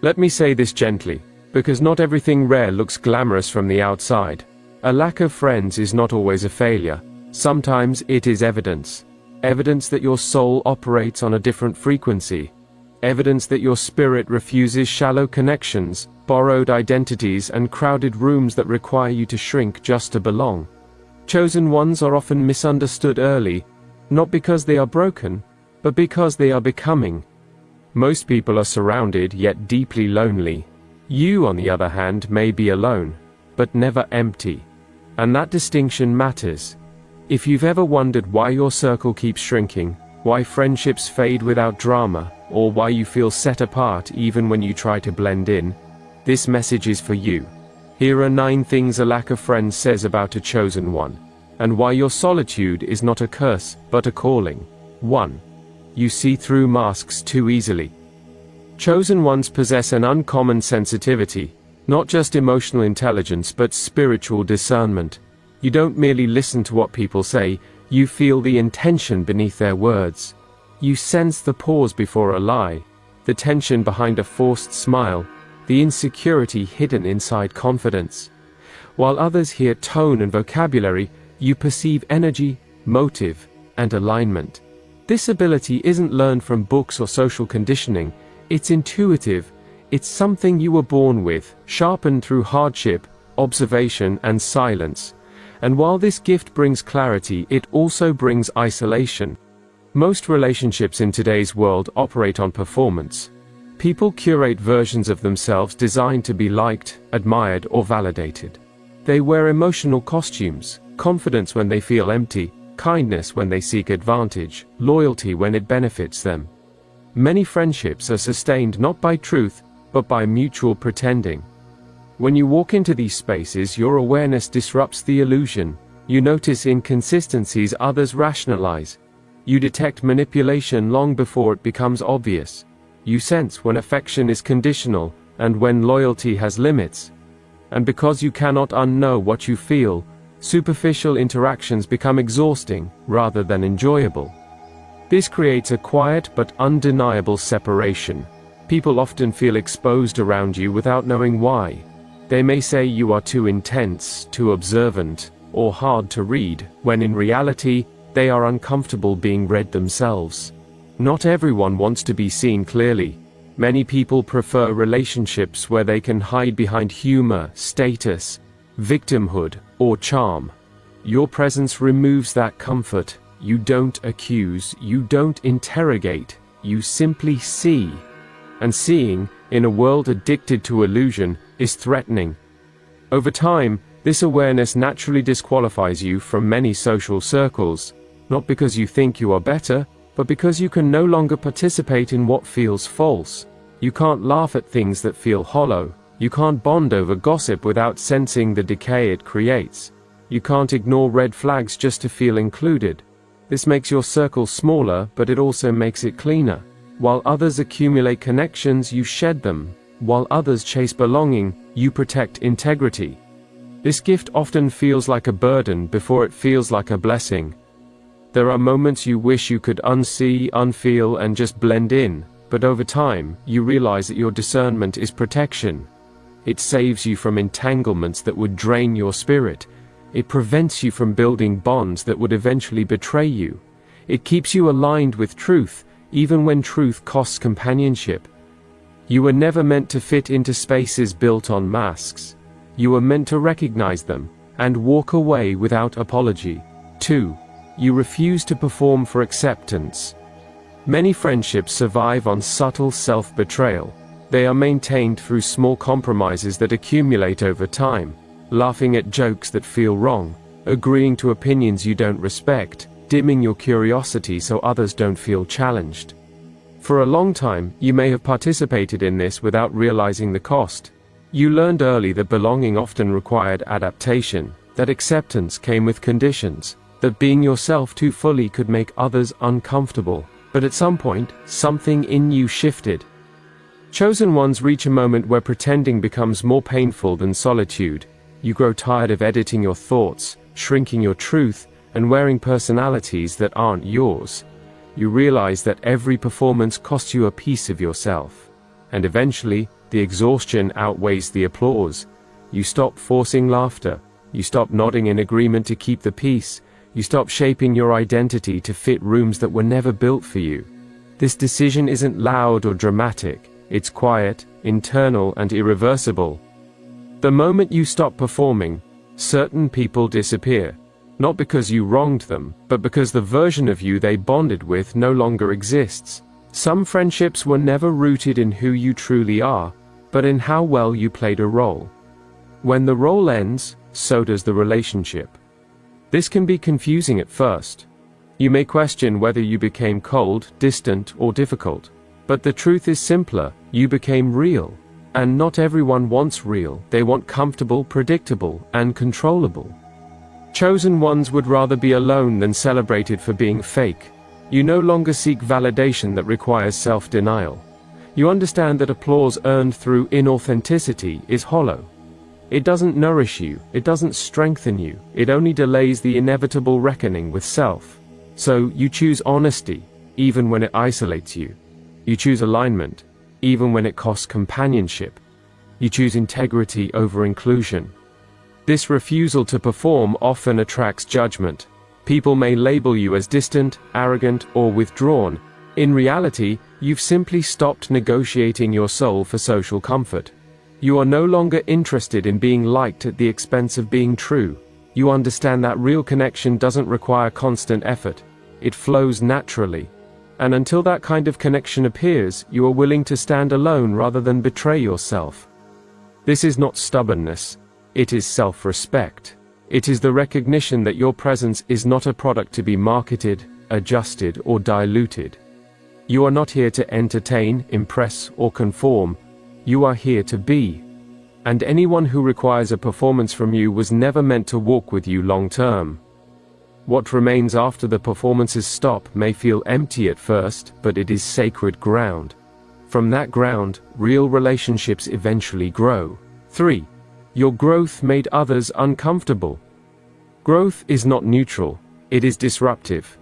Let me say this gently, because not everything rare looks glamorous from the outside. A lack of friends is not always a failure. Sometimes it is evidence. Evidence that your soul operates on a different frequency. Evidence that your spirit refuses shallow connections, borrowed identities, and crowded rooms that require you to shrink just to belong. Chosen ones are often misunderstood early, not because they are broken, but because they are becoming. Most people are surrounded yet deeply lonely. You, on the other hand, may be alone, but never empty. And that distinction matters. If you've ever wondered why your circle keeps shrinking, why friendships fade without drama, or why you feel set apart even when you try to blend in, this message is for you. Here are 9 things a lack of friends says about a chosen one, and why your solitude is not a curse, but a calling. 1. You see through masks too easily. Chosen ones possess an uncommon sensitivity, not just emotional intelligence but spiritual discernment. You don't merely listen to what people say, you feel the intention beneath their words. You sense the pause before a lie, the tension behind a forced smile, the insecurity hidden inside confidence. While others hear tone and vocabulary, you perceive energy, motive, and alignment. This ability isn't learned from books or social conditioning, it's intuitive, it's something you were born with, sharpened through hardship, observation, and silence. And while this gift brings clarity, it also brings isolation. Most relationships in today's world operate on performance. People curate versions of themselves designed to be liked, admired, or validated. They wear emotional costumes, confidence when they feel empty, kindness when they seek advantage, loyalty when it benefits them. Many friendships are sustained not by truth, but by mutual pretending. When you walk into these spaces, your awareness disrupts the illusion. You notice inconsistencies others rationalize. You detect manipulation long before it becomes obvious. You sense when affection is conditional, and when loyalty has limits. And because you cannot unknow what you feel, superficial interactions become exhausting, rather than enjoyable. This creates a quiet but undeniable separation. People often feel exposed around you without knowing why. They may say you are too intense, too observant, or hard to read, when in reality, they are uncomfortable being read themselves. Not everyone wants to be seen clearly. Many people prefer relationships where they can hide behind humor, status, victimhood, or charm. Your presence removes that comfort. You don't accuse, you don't interrogate, you simply see. And seeing, in a world addicted to illusion, is threatening. Over time, this awareness naturally disqualifies you from many social circles, not because you think you are better, but because you can no longer participate in what feels false. You can't laugh at things that feel hollow. You can't bond over gossip without sensing the decay it creates. You can't ignore red flags just to feel included. This makes your circle smaller, but it also makes it cleaner. While others accumulate connections, you shed them. While others chase belonging, you protect integrity. This gift often feels like a burden before it feels like a blessing. There are moments you wish you could unsee, unfeel, and just blend in, but over time, you realize that your discernment is protection. It saves you from entanglements that would drain your spirit. It prevents you from building bonds that would eventually betray you. It keeps you aligned with truth, even when truth costs companionship. You were never meant to fit into spaces built on masks. You were meant to recognize them, and walk away without apology. 2. You refuse to perform for acceptance. Many friendships survive on subtle self-betrayal. They are maintained through small compromises that accumulate over time, laughing at jokes that feel wrong, agreeing to opinions you don't respect, dimming your curiosity so others don't feel challenged. For a long time, you may have participated in this without realizing the cost. You learned early that belonging often required adaptation, that acceptance came with conditions, that being yourself too fully could make others uncomfortable. But at some point, something in you shifted. Chosen ones reach a moment where pretending becomes more painful than solitude. You grow tired of editing your thoughts, shrinking your truth, and wearing personalities that aren't yours. You realize that every performance costs you a piece of yourself. And eventually, The exhaustion outweighs the applause. You stop forcing laughter. You stop nodding in agreement to keep the peace. You stop shaping your identity to fit rooms that were never built for you. This decision isn't loud or dramatic. It's quiet, internal, and irreversible. The moment you stop performing, certain people disappear. Not because you wronged them, but because the version of you they bonded with no longer exists. Some friendships were never rooted in who you truly are, but in how well you played a role. When the role ends, so does the relationship. This can be confusing at first. You may question whether you became cold, distant, or difficult. But the truth is simpler: you became real. And not everyone wants real. They want comfortable, predictable, and controllable. Chosen ones would rather be alone than celebrated for being fake. You no longer seek validation that requires self-denial. You understand that applause earned through inauthenticity is hollow. It doesn't nourish you, it doesn't strengthen you, it only delays the inevitable reckoning with self. So, you choose honesty, even when it isolates you. You choose alignment, even when it costs companionship. You choose integrity over inclusion. This refusal to perform often attracts judgment. People may label you as distant, arrogant, or withdrawn. In reality, you've simply stopped negotiating your soul for social comfort. You are no longer interested in being liked at the expense of being true. You understand that real connection doesn't require constant effort. It flows naturally. And until that kind of connection appears, you are willing to stand alone rather than betray yourself. This is not stubbornness. It is self-respect. It is the recognition that your presence is not a product to be marketed, adjusted, or diluted. You are not here to entertain, impress, or conform. You are here to be. And anyone who requires a performance from you was never meant to walk with you long term. What remains after the performances stop may feel empty at first, but it is sacred ground. From that ground, real relationships eventually grow. 3. Your growth made others uncomfortable. Growth is not neutral, it is disruptive.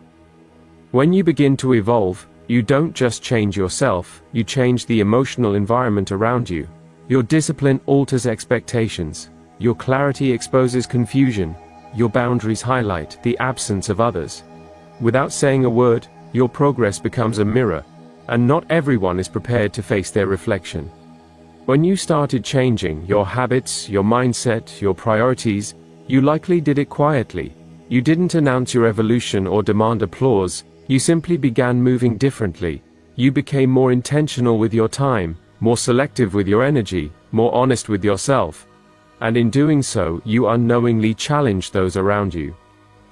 When you begin to evolve, you don't just change yourself, you change the emotional environment around you. Your discipline alters expectations. Your clarity exposes confusion. Your boundaries highlight the absence of others. Without saying a word, your progress becomes a mirror, and not everyone is prepared to face their reflection. When you started changing your habits, your mindset, your priorities, you likely did it quietly. You didn't announce your evolution or demand applause. You simply began moving differently. You became more intentional with your time, more selective with your energy, more honest with yourself. And in doing so, you unknowingly challenged those around you.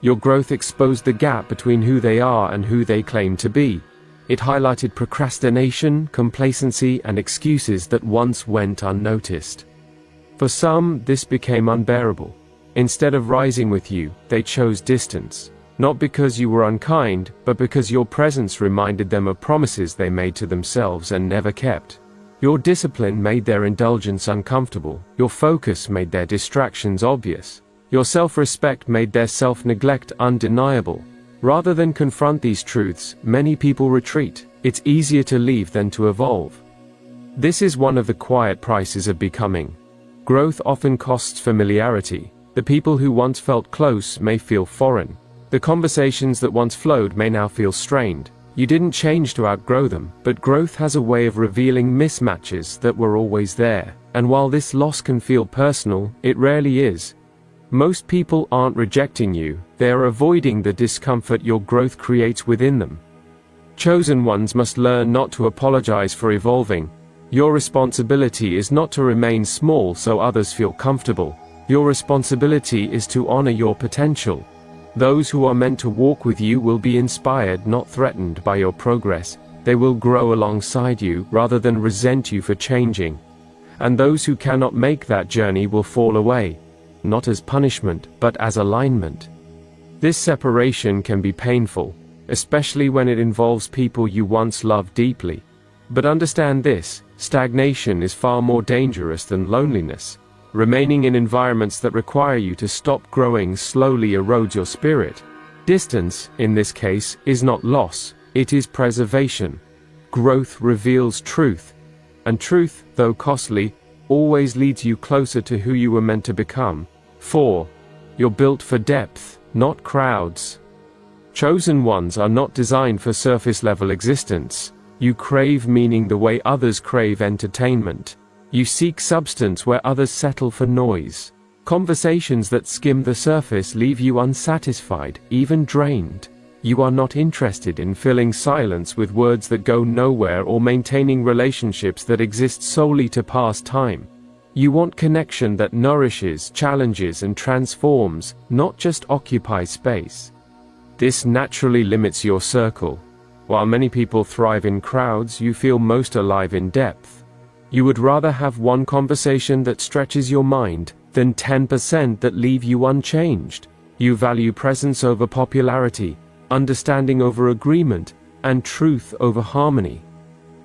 Your growth exposed the gap between who they are and who they claim to be. It highlighted procrastination, complacency, and excuses that once went unnoticed. For some, this became unbearable. Instead of rising with you, they chose distance. Not because you were unkind, but because your presence reminded them of promises they made to themselves and never kept. Your discipline made their indulgence uncomfortable. Your focus made their distractions obvious. Your self-respect made their self-neglect undeniable. Rather than confront these truths, many people retreat. It's easier to leave than to evolve. This is one of the quiet prices of becoming. Growth often costs familiarity. The people who once felt close may feel foreign. The conversations that once flowed may now feel strained. You didn't change to outgrow them, but growth has a way of revealing mismatches that were always there. And while this loss can feel personal, it rarely is. Most people aren't rejecting you, they are avoiding the discomfort your growth creates within them. Chosen ones must learn not to apologize for evolving. Your responsibility is not to remain small so others feel comfortable. Your responsibility is to honor your potential. Those who are meant to walk with you will be inspired, not threatened by your progress. They will grow alongside you rather than resent you for changing. And those who cannot make that journey will fall away, not as punishment, but as alignment. This separation can be painful, especially when it involves people you once loved deeply. But understand this: stagnation is far more dangerous than loneliness. Remaining in environments that require you to stop growing slowly erodes your spirit. Distance, in this case, is not loss, it is preservation. Growth reveals truth. And truth, though costly, always leads you closer to who you were meant to become. 4. You're built for depth, not crowds. Chosen ones are not designed for surface-level existence. You crave meaning the way others crave entertainment. You seek substance where others settle for noise. Conversations that skim the surface leave you unsatisfied, even drained. You are not interested in filling silence with words that go nowhere or maintaining relationships that exist solely to pass time. You want connection that nourishes, challenges, and transforms, not just occupies space. This naturally limits your circle. While many people thrive in crowds, you feel most alive in depth. You would rather have one conversation that stretches your mind than 10% that leave you unchanged. You value presence over popularity, understanding over agreement, and truth over harmony.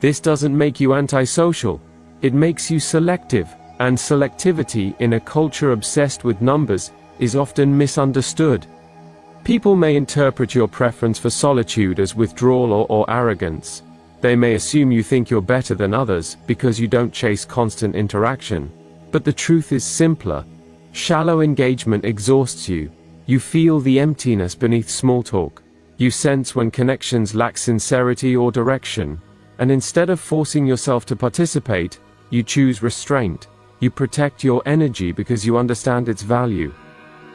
This doesn't make you antisocial. It makes you selective, and selectivity in a culture obsessed with numbers is often misunderstood. People may interpret your preference for solitude as withdrawal or arrogance. They may assume you think you're better than others because you don't chase constant interaction. But the truth is simpler. Shallow engagement exhausts you. You feel the emptiness beneath small talk. You sense when connections lack sincerity or direction. And instead of forcing yourself to participate, you choose restraint. You protect your energy because you understand its value.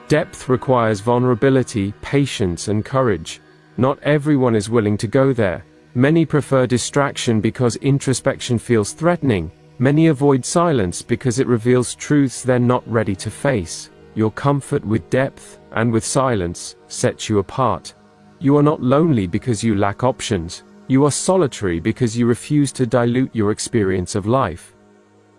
Depth requires vulnerability, patience, and courage. Not everyone is willing to go there. Many prefer distraction because introspection feels threatening. Many avoid silence because it reveals truths they're not ready to face. Your comfort with depth, and with silence, sets you apart. You are not lonely because you lack options. You are solitary because you refuse to dilute your experience of life.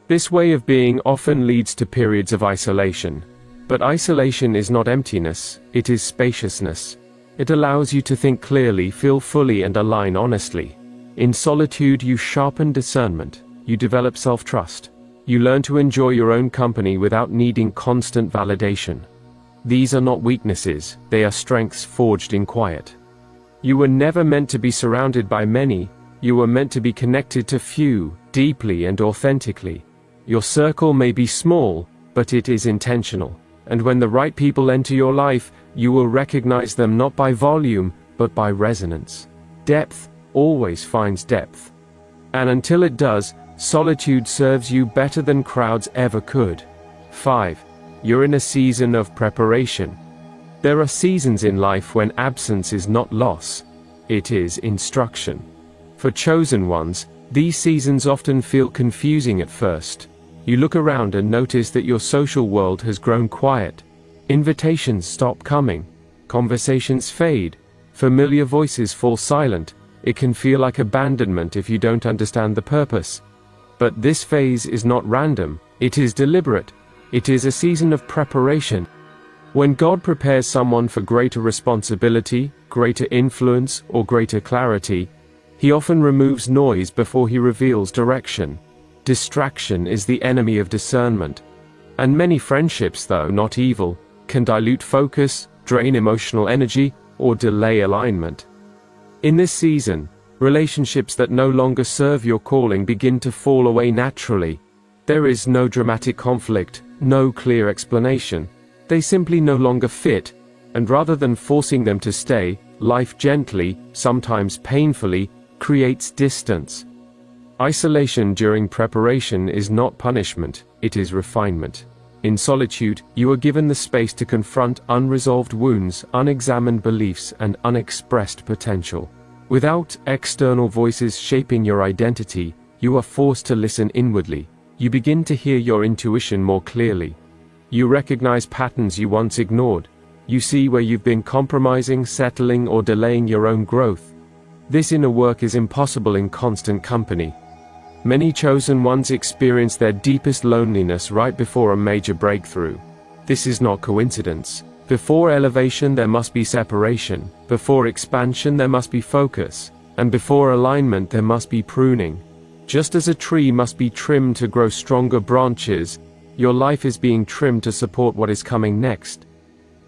This way of being often leads to periods of isolation. But isolation is not emptiness, it is spaciousness. It allows you to think clearly, feel fully, and align honestly. In solitude you sharpen discernment. You develop self-trust. You learn to enjoy your own company without needing constant validation. These are not weaknesses, they are strengths forged in quiet. You were never meant to be surrounded by many, you were meant to be connected to few, deeply and authentically. Your circle may be small, but it is intentional. And when the right people enter your life, you will recognize them not by volume, but by resonance. Depth always finds depth. And until it does, solitude serves you better than crowds ever could. 5. You're in a season of preparation. There are seasons in life when absence is not loss, it is instruction. For chosen ones, these seasons often feel confusing at first. You look around and notice that your social world has grown quiet. Invitations stop coming. Conversations fade. Familiar voices fall silent. It can feel like abandonment if you don't understand the purpose. But this phase is not random. It is deliberate. It is a season of preparation. When God prepares someone for greater responsibility, greater influence, or greater clarity, He often removes noise before He reveals direction. Distraction is the enemy of discernment. And many friendships, though not evil, can dilute focus, drain emotional energy, or delay alignment. In this season, relationships that no longer serve your calling begin to fall away naturally. There is no dramatic conflict, no clear explanation. They simply no longer fit, and rather than forcing them to stay, life gently, sometimes painfully, creates distance. Isolation during preparation is not punishment, it is refinement. In solitude, you are given the space to confront unresolved wounds, unexamined beliefs, and unexpressed potential. Without external voices shaping your identity, you are forced to listen inwardly. You begin to hear your intuition more clearly. You recognize patterns you once ignored. You see where you've been compromising, settling, or delaying your own growth. This inner work is impossible in constant company. Many chosen ones experience their deepest loneliness right before a major breakthrough. This is not coincidence. Before elevation there must be separation, before expansion there must be focus, and before alignment there must be pruning. Just as a tree must be trimmed to grow stronger branches, your life is being trimmed to support what is coming next.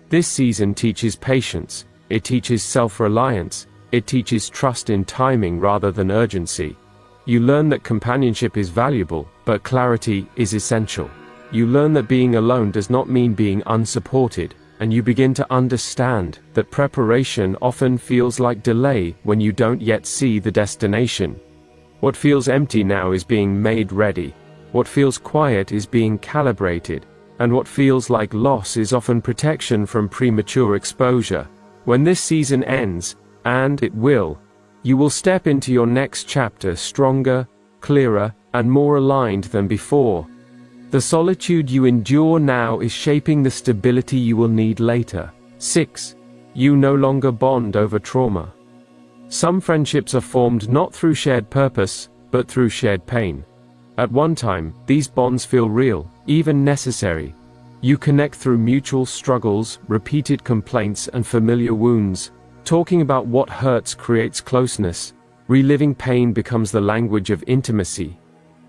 This season teaches patience, it teaches self-reliance, it teaches trust in timing rather than urgency. You learn that companionship is valuable, but clarity is essential. You learn that being alone does not mean being unsupported, and you begin to understand that preparation often feels like delay when you don't yet see the destination. What feels empty now is being made ready. What feels quiet is being calibrated, and what feels like loss is often protection from premature exposure. When this season ends, and it will, you will step into your next chapter stronger, clearer, and more aligned than before. The solitude you endure now is shaping the stability you will need later. 6. You no longer bond over trauma. Some friendships are formed not through shared purpose, but through shared pain. At one time, these bonds feel real, even necessary. You connect through mutual struggles, repeated complaints, and familiar wounds. Talking about what hurts creates closeness. Reliving pain becomes the language of intimacy.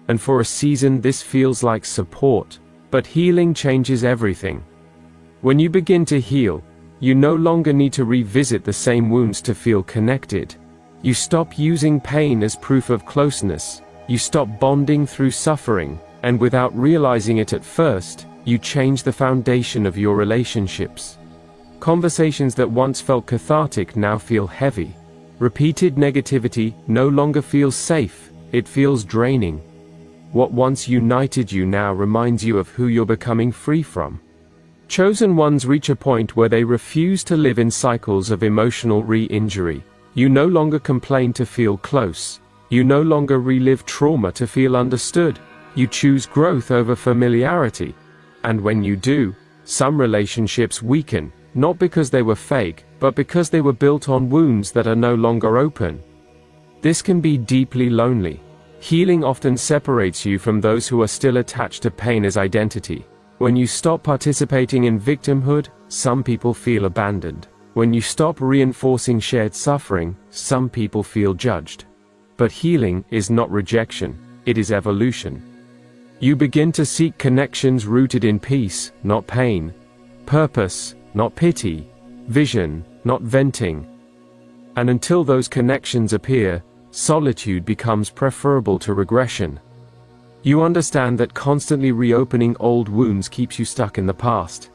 And for a season this feels like support, but healing changes everything. When you begin to heal, you no longer need to revisit the same wounds to feel connected. You stop using pain as proof of closeness. You stop bonding through suffering, and without realizing it at first, you change the foundation of your relationships. Conversations that once felt cathartic now feel heavy. Repeated negativity no longer feels safe, it feels draining. What once united you now reminds you of who you're becoming free from. Chosen ones reach a point where they refuse to live in cycles of emotional re-injury. You no longer complain to feel close. You no longer relive trauma to feel understood. You choose growth over familiarity. And when you do, some relationships weaken, not because they were fake, but because they were built on wounds that are no longer open. This can be deeply lonely. Healing often separates you from those who are still attached to pain as identity. When you stop participating in victimhood, some people feel abandoned. When you stop reinforcing shared suffering, some people feel judged. But healing is not rejection, it is evolution. You begin to seek connections rooted in peace, not pain. Purpose, not pity. Vision, not venting. And until those connections appear, solitude becomes preferable to regression. You understand that constantly reopening old wounds keeps you stuck in the past.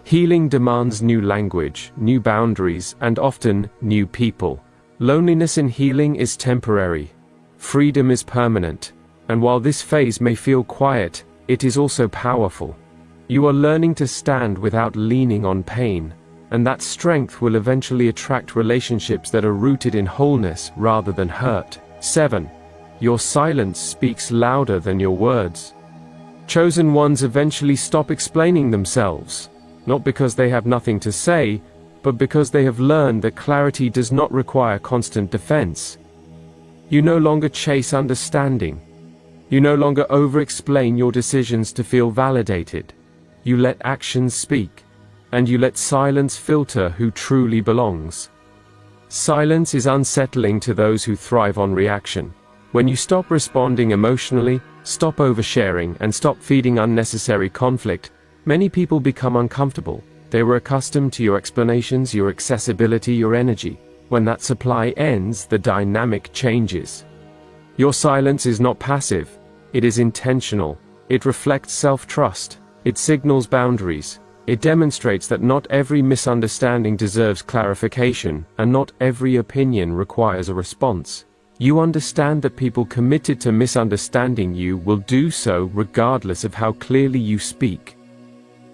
Healing demands new language, new boundaries, and often, new people. Loneliness in healing is temporary. Freedom is permanent. And while this phase may feel quiet, it is also powerful. You are learning to stand without leaning on pain. And that strength will eventually attract relationships that are rooted in wholeness rather than hurt. 7. Your silence speaks louder than your words. Chosen ones eventually stop explaining themselves, not because they have nothing to say, but because they have learned that clarity does not require constant defense. You no longer chase understanding. You no longer over-explain your decisions to feel validated. You let actions speak. And you let silence filter who truly belongs. Silence is unsettling to those who thrive on reaction. When you stop responding emotionally, stop oversharing, and stop feeding unnecessary conflict, many people become uncomfortable. They were accustomed to your explanations, your accessibility, your energy. When that supply ends, the dynamic changes. Your silence is not passive. It is intentional. It reflects self-trust. It signals boundaries. It demonstrates that not every misunderstanding deserves clarification, and not every opinion requires a response. You understand that people committed to misunderstanding you will do so regardless of how clearly you speak.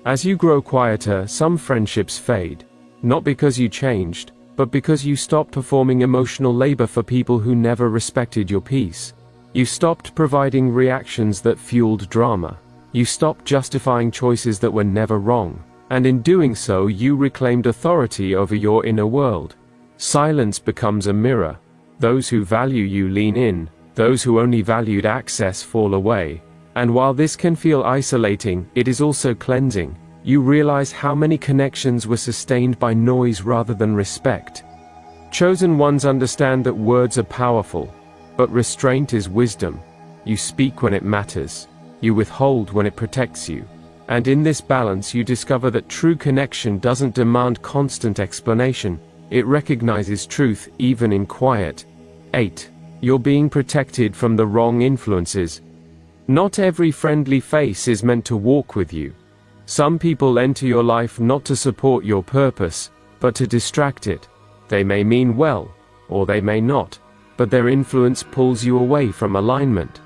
As you grow quieter, some friendships fade. Not because you changed, but because you stopped performing emotional labor for people who never respected your peace. You stopped providing reactions that fueled drama. You stopped justifying choices that were never wrong, and in doing so you reclaimed authority over your inner world. Silence becomes a mirror. Those who value you lean in, those who only valued access fall away. And while this can feel isolating, it is also cleansing. You realize how many connections were sustained by noise rather than respect. Chosen ones understand that words are powerful, but restraint is wisdom. You speak when it matters. You withhold when it protects you. And in this balance you discover that true connection doesn't demand constant explanation. It recognizes truth even in quiet. 8. You're being protected from the wrong influences. Not every friendly face is meant to walk with you. Some people enter your life not to support your purpose, but to distract it. They may mean well, or they may not, but their influence pulls you away from alignment.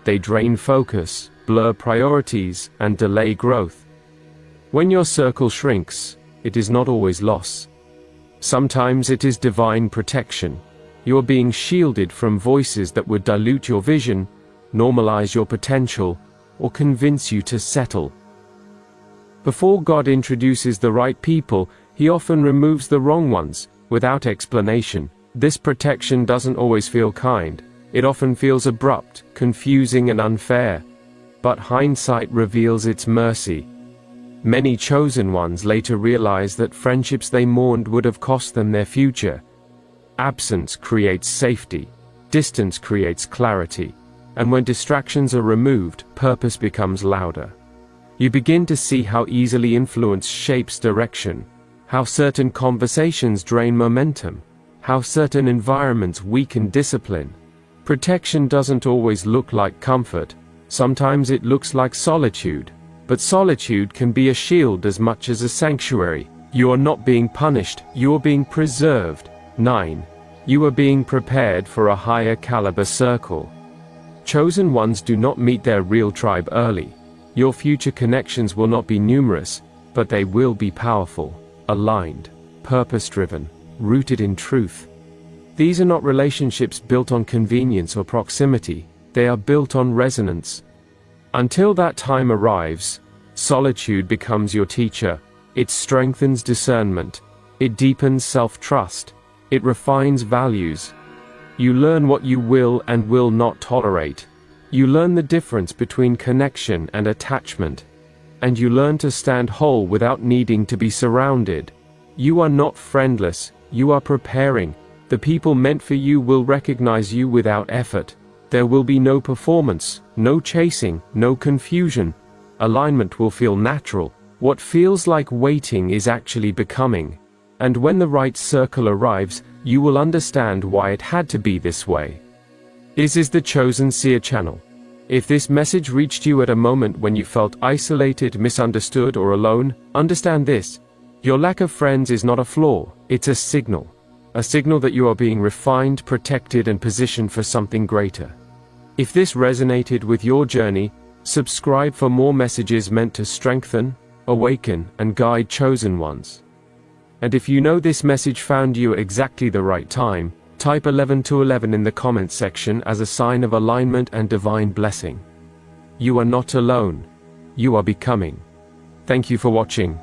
They drain focus, blur priorities, and delay growth. When your circle shrinks, it is not always loss. Sometimes it is divine protection. You are being shielded from voices that would dilute your vision, normalize your potential, or convince you to settle. Before God introduces the right people, He often removes the wrong ones, without explanation. This protection doesn't always feel kind. It often feels abrupt, confusing, and unfair. But hindsight reveals its mercy. Many chosen ones later realize that friendships they mourned would have cost them their future. Absence creates safety. Distance creates clarity. And when distractions are removed, purpose becomes louder. You begin to see how easily influence shapes direction, how certain conversations drain momentum, how certain environments weaken discipline. Protection doesn't always look like comfort. Sometimes it looks like solitude. But solitude can be a shield as much as a sanctuary. You are not being punished, you are being preserved. 9. You are being prepared for a higher caliber circle. Chosen ones do not meet their real tribe early. Your future connections will not be numerous, but they will be powerful, aligned, purpose-driven, rooted in truth. These are not relationships built on convenience or proximity, they are built on resonance. Until that time arrives, solitude becomes your teacher. It strengthens discernment. It deepens self-trust. It refines values. You learn what you will and will not tolerate. You learn the difference between connection and attachment. And you learn to stand whole without needing to be surrounded. You are not friendless, you are preparing. The people meant for you will recognize you without effort. There will be no performance, no chasing, no confusion. Alignment will feel natural. What feels like waiting is actually becoming. And when the right circle arrives, you will understand why it had to be this way. This is the Chosen Seer channel. If this message reached you at a moment when you felt isolated, misunderstood, or alone, understand this. Your lack of friends is not a flaw, it's a signal. A signal that you are being refined, protected, and positioned for something greater. If this resonated with your journey, subscribe for more messages meant to strengthen, awaken, and guide chosen ones. And if you know this message found you at exactly the right time, type 11 to 11 in the comments section as a sign of alignment and divine blessing. You are not alone. You are becoming. Thank you for watching.